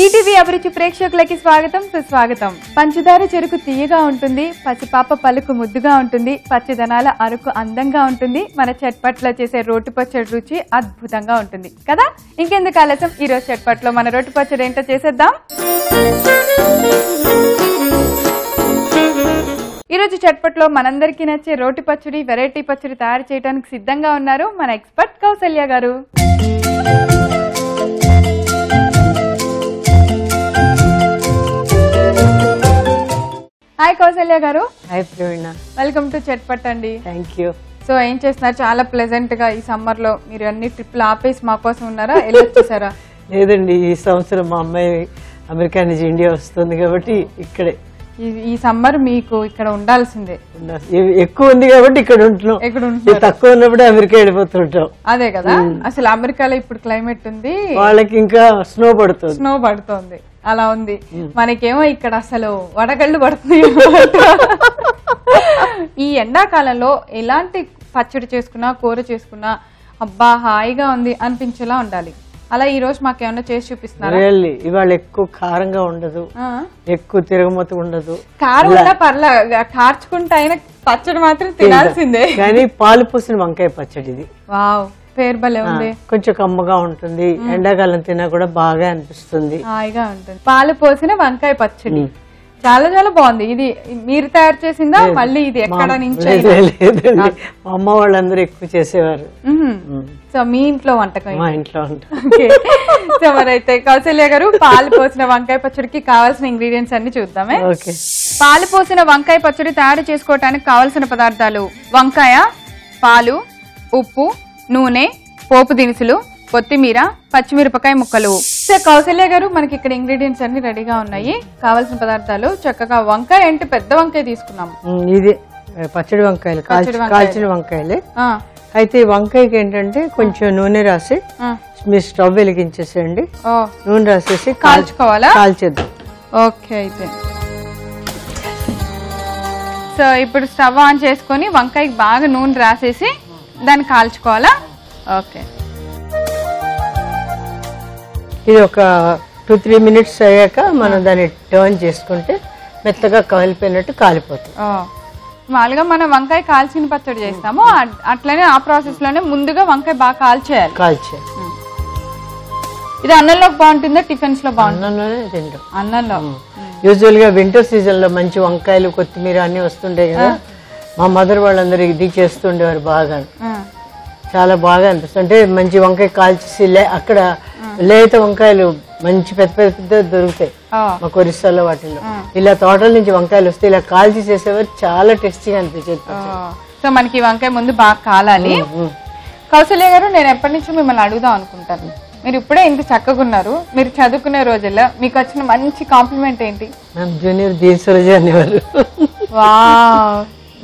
ETV అభిరుచి ప్రేక్షకులకి స్వాగతం సుస్వాగతం. పంచదార చెరుకు తీయగా ఉంటుంది, పసిపాప పలుకు ముద్దుగా ఉంటుంది, పచ్చదనాల అరుకు అందంగా ఉంటుంది, మన చట్పట్లో చేసే రోటి పచ్చడి రుచి అద్భుతంగా ఉంటుంది కదా. ఇంకెందుకు ఆలస్యం, ఈ రోజు చట్పట్లో మన రోటి పచ్చడి ఏంటో చేసేద్దాం. ఈ రోజు చట్పట్లో మనందరికీ నచ్చే రోటి పచ్చడి, వెరైటీ పచ్చడి తయారు చేయడానికి సిద్ధంగా ఉన్నారు మన ఎక్స్పర్ట్ కౌసల్య గారు. హాయ్ కౌసల్య గారు. Hi Praveena, welcome to Chatpat అండి. Thank you. సో ఏం చేస్తున్నారు? చాలా ప్లెజెంట్ గా ఈ సమ్మర్ లో మీరు అన్ని ట్రిప్లు ఆపేసి మా కోసం ఉన్నారా, వెళ్ళొచ్చేసారా? లేదండి, ఈ సంవత్సరం మా అమ్మాయి అమెరికా నుంచి ఇండియా వస్తుంది కాబట్టి ఇక్కడే. ఈ సమ్మర్ మీకు ఇక్కడ ఉండాల్సిందే. ఎక్కువ ఉంది కాబట్టి ఇక్కడ ఉంటున్నాం, తక్కువ ఉన్నప్పుడే అమెరికా వెళ్ళిపోతుంటాం. అదే కదా, అసలు అమెరికాలో ఇప్పుడు క్లైమేట్ ఉంది, వాళ్ళకి ఇంకా స్నో పడుతుంది, అలా ఉంది. మనకేమో ఇక్కడ అసలు వడగళ్ళు పడుతుంది. ఈ ఎండాకాలంలో ఎలాంటి పచ్చడి చేసుకున్నా, కూర చేసుకున్నా అబ్బా హాయిగా ఉంది అనిపించేలా ఉండాలి. అలా ఈ రోజు మాకేమన్నా చేసి చూపిస్తున్నారా? ఇవాళ ఎక్కువ కారంగా ఉండదు, ఎక్కువ తిరగమత ఉండదు. కారం ఉన్నా పర్లేదు, కార్చుకుంటే అయినా పచ్చడి మాత్రం తినాల్సిందే. కానీ పాలు పోసిన వంకాయ పచ్చడి ఇది. వావ్, పేరు భలే ఉంది. కొంచెం కమ్మగా ఉంటుంది, ఎండాకాలం తిన్నా కూడా బాగా అనిపిస్తుంది, హాయిగా ఉంటుంది. పాలు పోసిన వంకాయ పచ్చడి చాలా చాలా బాగుంది. ఇది మీరు తయారు చేసిందా, మళ్ళీ ఇది ఎక్కడ నుంచి? లేదండి, మా అమ్మ వాళ్ళందరూ ఎక్కువ చేసేవారు. సో మీ ఇంట్లో వంటకం? మా ఇంట్లో ఉంటాం. సో మరైతే కౌసల్య గారు, పాలు పోసిన వంకాయ పచ్చడికి కావాల్సిన ఇంగ్రీడియంట్స్ అన్ని చూద్దామే. పాలు పోసిన వంకాయ పచ్చడి తయారు చేసుకోవటానికి కావలసిన పదార్థాలు: వంకాయ, పాలు, ఉప్పు, నూనె, పోపు దినుసులు, కొత్తిమీర, పచ్చిమిరపకాయ ముక్కలు. సో కౌసల్య గారు, మనకి ఇక్కడ ఇంగ్రీడియంట్స్ అన్ని రెడీగా ఉన్నాయి. కావాల్సిన పదార్థాలు చక్కగా వంకాయ అంటే పెద్ద వంకాయ తీసుకున్నాము. ఇది పచ్చడి వంకాయలు, కాల్చిన వంకాయలే. అయితే వంకాయకి ఏంటంటే కొంచెం నూనె రాసి మీ స్టవ్ వెలిగించేసేయండి, నూనె రాసేసి కాల్చుకోవాలా? కాల్చేద్దాం. ఓకే, అయితే సో ఇప్పుడు స్టవ్ ఆన్ చేసుకొని వంకాయకి బాగా నూనె రాసేసి దాన్ని కాల్చుకోవాలా? ఓకే, ఇది ఒక 2-3 మినిట్స్ అయ్యాక మనం దాన్ని టర్న్ చేసుకుంటే మెత్తగా కాలిపోయినట్టు కాలిపోతుంది. మామూలుగా మనం వంకాయ కాల్చిన పచ్చడి చేస్తాము, అట్లనే ఆ ప్రాసెస్ లోనే ముందుగా వంకాయ బాగా కాల్చేయాలి. ఇది అన్నంలో బాగుంటుందా, టిఫిన్స్ లో బాగుంటుంది? అన్నంలోనే తింటాం. అన్నంలో యూజువల్ గా వింటర్ సీజన్ లో మంచి వంకాయలు, కొత్తిమీర అన్ని వస్తుండే కదా, మా మదర్ వాళ్ళందరూ ఇది చేస్తుండేవారు. బాగా చాలా బాగా అనిపిస్తుంది. అంటే మంచి వంకాయ కాల్చేసి అక్కడ లేత వంకాయలు మంచి పెద్ద పెద్ద దొరుకుతాయి మా ఒరిస్సాలో, వాటిల్లో ఇలా తోటల నుంచి వంకాయలు వస్తే ఇలా కాల్చి చేసేవారు, చాలా టేస్టీగా అనిపించేది. సో మనకి వంకాయ ముందు బాగా కాలాలి. కౌసల్య గారు, నేను ఎప్పటి నుంచో మిమ్మల్ని అడుగుదాం అనుకుంటాను. మీరు ఇప్పుడే ఇంత చక్కగా ఉన్నారు, మీరు చదువుకునే రోజుల్లో మీకు వచ్చిన మంచి కాంప్లిమెంట్ ఏంటి? జూనియర్ బి సరోజ అనేవారు. వావ్,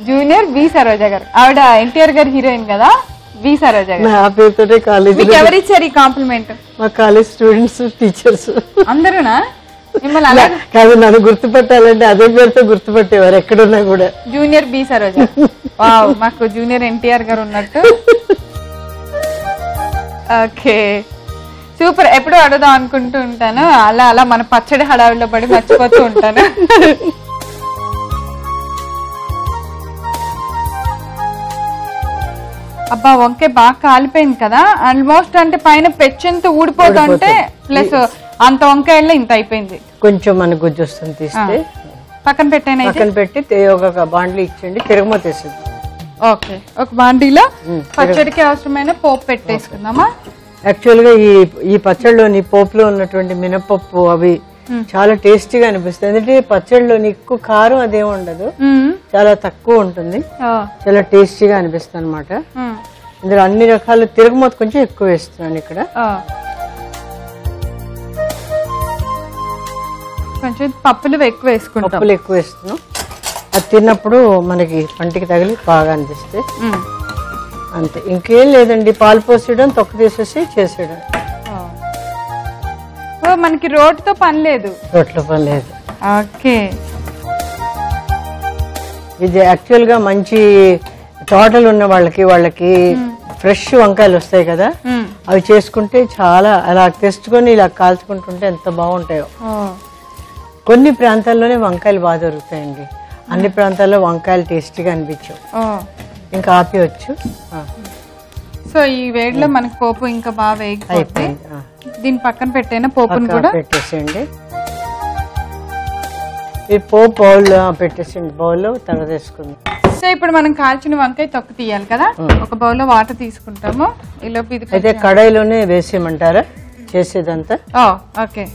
జూనియర్ బి సరోజ గారు. ఆవిడ ఎన్టీఆర్ గారి హీరోయిన్ కదా, బి సరోజ గారు. ఆ పేరుతోటే కాలేజ్. మీకు ఎవరు ఇచ్చారు ఈ కాంప్లిమెంట్? మా కాలేజ్ స్టూడెంట్స్, టీచర్స్ అందరూనా? మిమ్మల్ని అలా కాదు, నన్ను గుర్తుపట్టాలంటే అదే పేరుతో గుర్తుపట్టేవారు ఎక్కడున్నా కూడా. Junior B Saroja. వావ్, మాకు జూనియర్ ఎన్టీఆర్ గారు ఉన్నట్టు. Okay, super. ఎప్పుడు అడుగుదాం అనుకుంటూ ఉంటాను, అలా అలా మన పచ్చడి హడావిడిలో పడి మర్చిపోతూ ఉంటాను. అబ్బా, వంకాయ బాగా కాలిపోయింది కదా, ఆల్మోస్ట్. అంటే పైన పెచ్చంత ఊడిపోతుంటే ప్లస్ అంత వంకాయల్లో ఇంత అయిపోయింది. కొంచెం మనకు గుజ్జు వస్తుంది, తీస్తే పక్కన పెట్టాను. పక్కన పెట్టి ఒక బాండ్లీ ఇచ్చండి, తిరగమత వేసేది. ఓకే, ఒక బాండీలో పచ్చడికి అవసరమైన పోపు పెట్టేసుకుందామా? యాక్చువల్ గా ఈ పచ్చడిలోని పోపులో ఉన్నటువంటి మినపప్పు అవి చాలా టేస్టీగా అనిపిస్తుంది. ఎందుకంటే పచ్చడిలోని ఎక్కువ కారం అదేం ఉండదు, చాలా తక్కువ ఉంటుంది, చాలా టేస్టీగా అనిపిస్తుంది అనమాట. ఇందులో అన్ని రకాల తిరగమత కొంచెం ఎక్కువ వేస్తున్నాను ఇక్కడ. కొంచెం పప్పులు ఎక్కువ వేసుకుంటాం. పప్పులు ఎక్కువ వేస్తున్నాం, అది తిన్నప్పుడు మనకి పంటికి తగిలి బాగా అనిపిస్తే అంతే, ఇంకేం లేదండి. పాలు పోసేయడం, తొక్క తీసేసి చేసేయడం. మనకి రోటితో పని లేదు, రోట్లో పని లేదు. ఓకే, ఇది యాక్చువల్ గా మంచి తోటలు ఉన్న వాళ్ళకి ఫ్రెష్ వంకాయలు వస్తాయి కదా, అవి చేసుకుంటే చాలా అలా తెచ్చుకొని ఇలా కాల్చుకుంటుంటే ఎంత బాగుంటాయో. కొన్ని ప్రాంతాల్లోనే వంకాయలు బాగా దొరుకుతాయండి, అన్ని ప్రాంతాల్లో వంకాయలు టేస్టీగా అనిపించవు. ఇంకా ఆపేయచ్చు. సో ఈ వేడిలో మనకి పోపు ఇంకా బాగా వేగిపోయింది. దీని పక్కన పెట్టైనా పోపును కూడా పెట్టేసేయండి. ఈ పోపు బౌల్లో పెట్టేసేయండి, బౌల్లో తర్వాత వేసుకుందాం. సో ఇప్పుడు మనం కాల్చిన వంకాయ తొక్క తీయాలి కదా, ఒక బౌల్లో వాటర్ తీసుకుంటాము. అయితే కడాయిలోనే వేసేయమంటారా చేసేదంతా? ఓకే,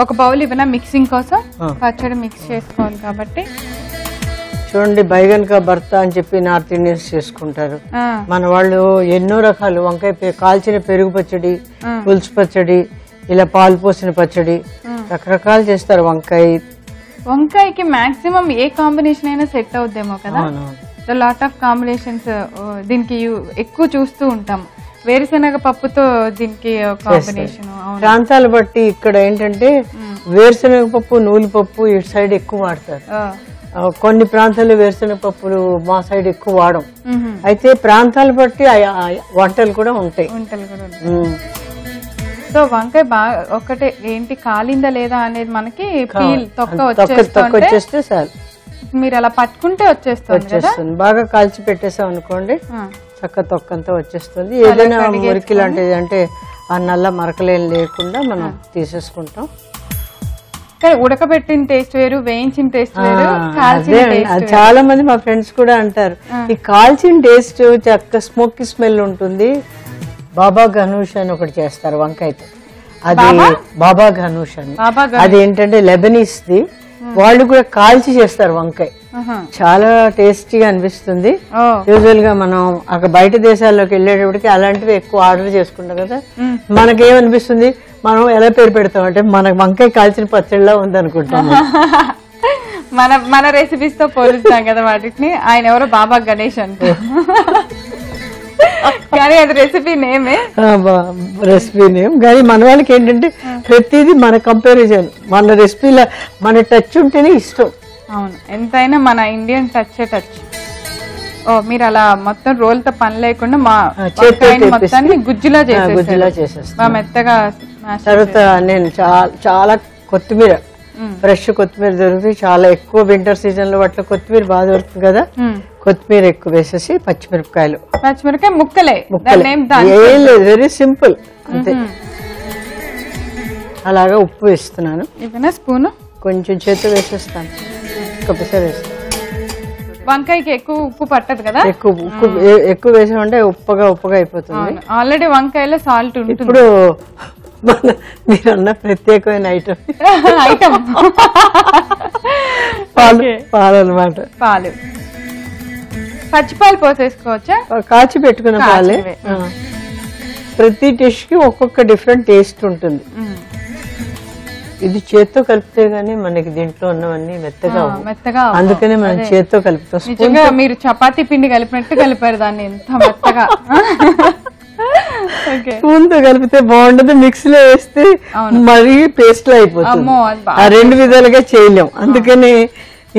ఒక బౌల్ ఇవ్వనా మిక్సింగ్ కోసం, పచ్చడి మిక్స్ చేసుకోవాలి కాబట్టి. చూడండి, బైగన్కా భర్త అని చెప్పి నార్త్ ఇండియన్స్ చేసుకుంటారు. మన వాళ్ళు ఎన్నో రకాలు వంకాయ కాల్చిన పెరుగు పచ్చడి, పులుసు పచ్చడి, ఇలా పాలు పోసిన పచ్చడి, రకరకాలు చేస్తారు. వంకాయకి మాక్సిమం ఏ కాంబినేషన్ అయినా సెట్ అవుద్దేమో కదా. లాట్ ఆఫ్ కాంబినేషన్స్ దీనికి ఎక్కువ చూస్తూ ఉంటాం. వేరుశనగ పప్పుతో దీనికి కాంబినేషన్ ప్రాంతాలు బట్టి ఇక్కడ ఏంటంటే వేరుశనగ పప్పు, నూనె పప్పు ఇటు సైడ్ ఎక్కువ వాడతారు. కొన్ని ప్రాంతాల్లో వేరుశనగ పప్పులు మా సైడ్ ఎక్కువ వాడం. అయితే ప్రాంతాలు బట్టి వంటలు కూడా ఉంటాయి. సో వంకాయ బాగా ఒకటే ఏంటి కాలిందా లేదా అనేది మనకి తొక్క వచ్చేస్తే చాలు. మీరు అలా పట్టుకుంటే వచ్చేస్తుంది. బాగా కాల్చి పెట్టేసాం అనుకోండి, చక్క తొక్కంతా వచ్చేస్తుంది. ఏదైనా మురికి లాంటిది అంటే ఆ నల్ల మరకలేం లేకుండా మనం తీసేసుకుంటాం. ఉడకబెట్టిన టేస్ట్ వేరు, వేయించిన టేస్ట్ వేరు. చాలా మంది మా ఫ్రెండ్స్ కూడా అంటారు, ఈ కాల్చిన టేస్ట్ చక్క స్మోకీ స్మెల్ ఉంటుంది. బాబా గనూష్ అని ఒకటి చేస్తారు వంకాయతో, అది బాబా గనూష్ అని. అది ఏంటంటే లెబనీస్ ది, వాళ్ళు కూడా కాల్చి చేస్తారు వంకాయ. చాలా టేస్టీగా అనిపిస్తుంది. యూజువల్ గా మనం అక్కడ బయట దేశాల్లోకి వెళ్ళేటప్పటికి అలాంటివి ఎక్కువ ఆర్డర్ చేసుకుంటాం కదా. మనకేమనిపిస్తుంది, మనం ఎలా పేరు పెడతాం అంటే మన వంకాయ కాల్చిన పచ్చడిలా ఉంది అనుకుంటాం. మన రెసిపీస్ తో పోలుస్తాం కదా వాటిని. ఆయన ఎవరో బాబా గణేష్ అంటే, కానీ అది రెసిపీ నేమే, రెసిపీ నేమ్. కానీ మన వాళ్ళకి ఏంటంటే ప్రతిదీ మన కంపారిజన్, మన రెసిపీలో మన టచ్ ఉంటేనే ఇష్టం. అవును, ఎంతైనా మన ఇండియన్ టచ్. మీరు అలా మొత్తం రోల్తో పని లేకుండా మా మొత్తాన్ని గుజ్జులా చేసేస్తాం మెత్తగా. తర్వాత నేను చాలా కొత్తిమీర, ఫ్రెష్ కొత్తిమీర దొరుకుతుంది. చాలా ఎక్కువ వింటర్ సీజన్ లో వాటిలో కొత్తిమీర బాగా దొరుకుతుంది కదా. కొత్తిమీర ఎక్కువ వేసేసి పచ్చిమిరపకాయ ముక్కలే, ఏం లేదు, వెరీ సింపుల్ అంతే. అలాగా ఉప్పు వేస్తున్నాను, స్పూన్ కొంచెం చేతి వేసేస్తాను, ఒకసారి వేస్తాను. వంకాయకి ఎక్కువ ఉప్పు పట్టదు కదా, ఎక్కువ వేసామంటే ఉప్పగా అయిపోతుంది. ఆల్రెడీ వంకాయలో సాల్ట్ ఉంటుంది. ఇప్పుడు మీరన్న ప్రత్యేకమైన ఐటమ్ పాలు అన్నమాట. పాలు, పచ్చిపాలు పోసేసుకోవచ్చా? కాచి పెట్టుకున్న పాలే. ప్రతి డిష్ కి ఒక్కొక్క డిఫరెంట్ టేస్ట్ ఉంటుంది. ఇది చేత్తో కలిపితే గానీ మనకి దీంట్లో ఉన్నవన్నీ మెత్తగా, అందుకనే మనం చేత్తో కలుపుతాం. మీరు చపాతీ పిండి కలిపినట్టు కలిపారు దాన్ని, ఎంత మెత్తగా. స్పూన్ తో కలిపితే బాగుండదు, మిక్సీలో వేస్తే మరీ పేస్ట్ లో అయిపోతుంది. ఆ రెండు విధాలుగా చేయలేం, అందుకని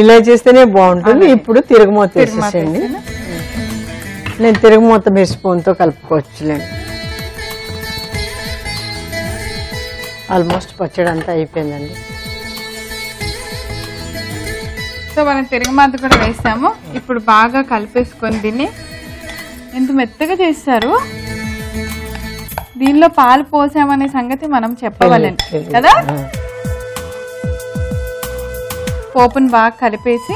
ఇలా చేస్తేనే బాగుంటుంది. ఇప్పుడు తిరగమూత వేసేసేయండి. నేను తిరగమూత మీరు స్పూన్ తో కలుపుకోవచ్చులేండి. ఆల్మోస్ట్ పచ్చడి అంతా అయిపోయిందండి. సో మనం తిరగమాత కూడా వేసాము. ఇప్పుడు బాగా కలిపేసుకొని దీన్ని ఎంత మెత్తగా చేస్తారు. దీనిలో పాలు పోసామనే సంగతి మనం చెప్పవాలండి కదా. పోపును బాగా కలిపేసి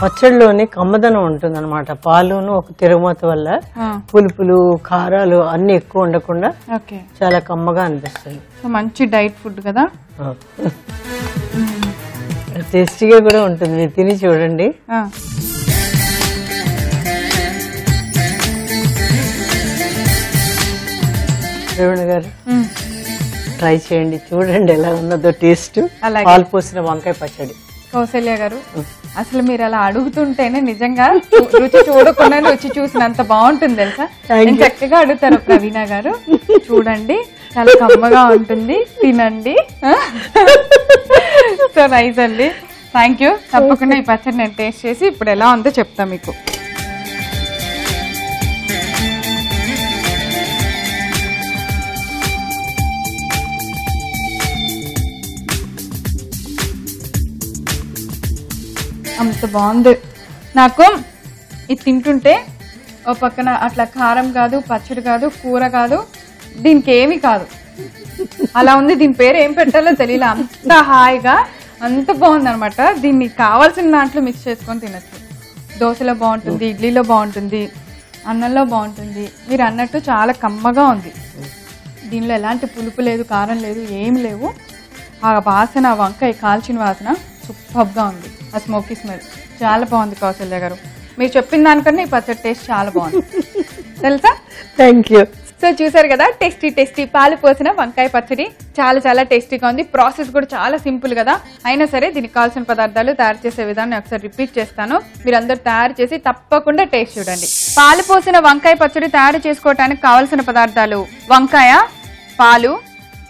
పచ్చడిలోని కమ్మదనం ఉంటుంది అనమాట. పాలును ఒక తిరగమూత వల్ల పులుపులు, కారాలు అన్ని ఎక్కువ ఉండకుండా చాలా కమ్మగా అనిపిస్తుంది. మంచి డైట్ ఫుడ్ కదా, టేస్టీగా కూడా ఉంటుంది. మీరు తిని చూడండి. రేవణ గారు ట్రై చేయండి, చూడండి ఎలా ఉన్నదో టేస్ట్. పాలు పోసిన వంకాయ పచ్చడి. కౌసల్య గారు, అసలు మీరు అలా అడుగుతుంటేనే నిజంగా రుచి చూడకుండా రుచి చూసినంత బాగుంటుంది తెలుసా. నేను చక్కగా అడుగుతాను, ప్రవీణ గారు చూడండి చాలా కమ్మగా ఉంటుంది, తినండి. సో నైస్ అండి, థ్యాంక్ యూ. తప్పకుండా ఈ పచ్చడి నేను టేస్ట్ చేసి ఇప్పుడు ఎలా ఉందో చెప్తా మీకు. అంత బాగుంది. నాకు ఇది తింటుంటే ఓ పక్కన అట్లా కారం కాదు, పచ్చడి కాదు, కూర కాదు, దీనికి ఏమి కాదు, అలా ఉంది. దీని పేరు ఏం పెట్టాలో తెలియలే, అంత హాయిగా అంత బాగుంది అనమాట. దీన్ని కావాల్సిన దాంట్లో మిక్స్ చేసుకొని తినచ్చు. దోశలో బాగుంటుంది, ఇడ్లీలో బాగుంటుంది, అన్నంలో బాగుంటుంది. మీరు అన్నట్టు చాలా కమ్మగా ఉంది. దీనిలో ఎలాంటి పులుపు లేదు, కారం లేదు, ఏమి లేవు. ఆ వాసన, వంకాయ కాల్చిన వాసన సూపర్గా ఉంది. ఆ స్మోకీ స్మెల్ చాలా బాగుంది కౌసల్య గారు. మీరు చెప్పిన దానికన్నా ఈ పచ్చడి టేస్ట్ చాలా బాగుంది తెలుసా. Thank you. సో చూసారు కదా, టేస్టీ పాలు పోసిన వంకాయ పచ్చడి చాలా చాలా టేస్టీగా ఉంది. ప్రాసెస్ కూడా చాలా సింపుల్ కదా. అయినా సరే దీనికి కావాల్సిన పదార్థాలు తయారు చేసే విధానం ఒకసారి రిపీట్ చేస్తాను. మీరందరూ తయారు చేసి తప్పకుండా టేస్ట్ చూడండి. పాలు పోసిన వంకాయ పచ్చడి తయారు చేసుకోవడానికి కావాల్సిన పదార్థాలు: వంకాయ, పాలు,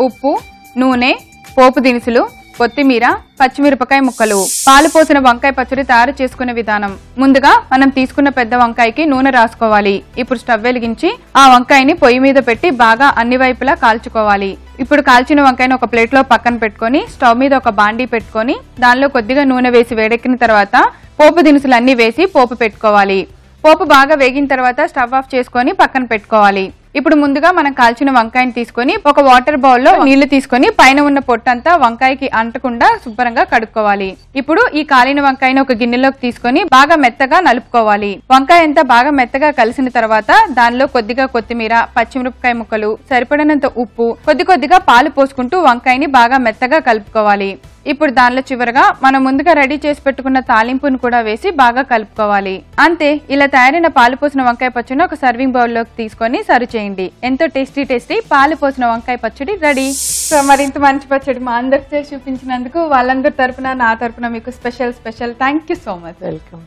ఉప్పు, నూనె, పోపు దినుసులు, కొత్తిమీర, పచ్చిమిరపకాయ ముక్కలు. పాలు పోసిన వంకాయ పచ్చడి తయారు చేసుకునే విధానం: ముందుగా మనం తీసుకున్న పెద్ద వంకాయకి నూనె రాసుకోవాలి. ఇప్పుడు స్టవ్ వెలిగించి ఆ వంకాయని పొయ్యి మీద పెట్టి బాగా అన్ని వైపులా కాల్చుకోవాలి. ఇప్పుడు కాల్చిన వంకాయని ఒక ప్లేట్ లో పక్కన పెట్టుకొని స్టవ్ మీద ఒక బాండీ పెట్టుకొని దానిలో కొద్దిగా నూనె వేసి వేడెక్కిన తర్వాత పోపు దినుసులు అన్ని వేసి పోపు పెట్టుకోవాలి. పోపు బాగా వేగిన తర్వాత స్టవ్ ఆఫ్ చేసుకొని పక్కన పెట్టుకోవాలి. ఇప్పుడు ముందుగా మనం కాల్చిన వంకాయని తీసుకొని ఒక వాటర్ బౌల్లో నీళ్లు తీసుకొని పైన ఉన్న పొట్టంతా వంకాయకి అంటకుండా శుభ్రంగా కడుక్కోవాలి. ఇప్పుడు ఈ కాలిన వంకాయని ఒక గిన్నెలోకి తీసుకొని బాగా మెత్తగా నలుపుకోవాలి. వంకాయ అంతా బాగా మెత్తగా కలిసిన తర్వాత దానిలో కొద్దిగా కొత్తిమీర, పచ్చిమిరపకాయ ముక్కలు, సరిపడినంత ఉప్పు, కొద్దిగా పాలు పోసుకుంటూ వంకాయని బాగా మెత్తగా కలుపుకోవాలి. ఇప్పుడు దానిలో చివరగా మనం ముందుగా రెడీ చేసి పెట్టుకున్న తాలింపును కూడా వేసి బాగా కలుపుకోవాలి. అంతే, ఇలా తయారైన పాలు పోసిన వంకాయ పచ్చడిని ఒక సర్వింగ్ బౌల్ లోకి తీసుకొని సర్వ్ చేయండి. ఎంతో టేస్టీ పాలు పోసిన వంకాయ పచ్చడి రెడీ. సో మరింత మంచి పచ్చడి మా అందరికి చేసి చూపించినందుకు వాళ్ళందరి తరపున, నా తరపున మీకు special thank you so much. Welcome.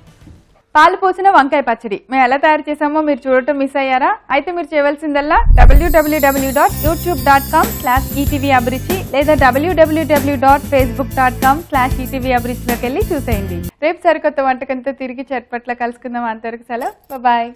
పాలు పోసిన వంకాయ పచ్చడి మేము ఎలా తయారు చేసామో మీరు చూడటం మిస్ అయ్యారా? అయితే మీరు చేయవలసిందల్లా www.youtube.com/etvabruchi లేదా www.facebook.com/etvabruchi లోకి వెళ్ళి చూసేయండి. రేపు సరికొత్త వంటకంతో తిరిగి చట్పట్ల కలుసుకుందాం. అంతవరకు సెలవు, బాయ్.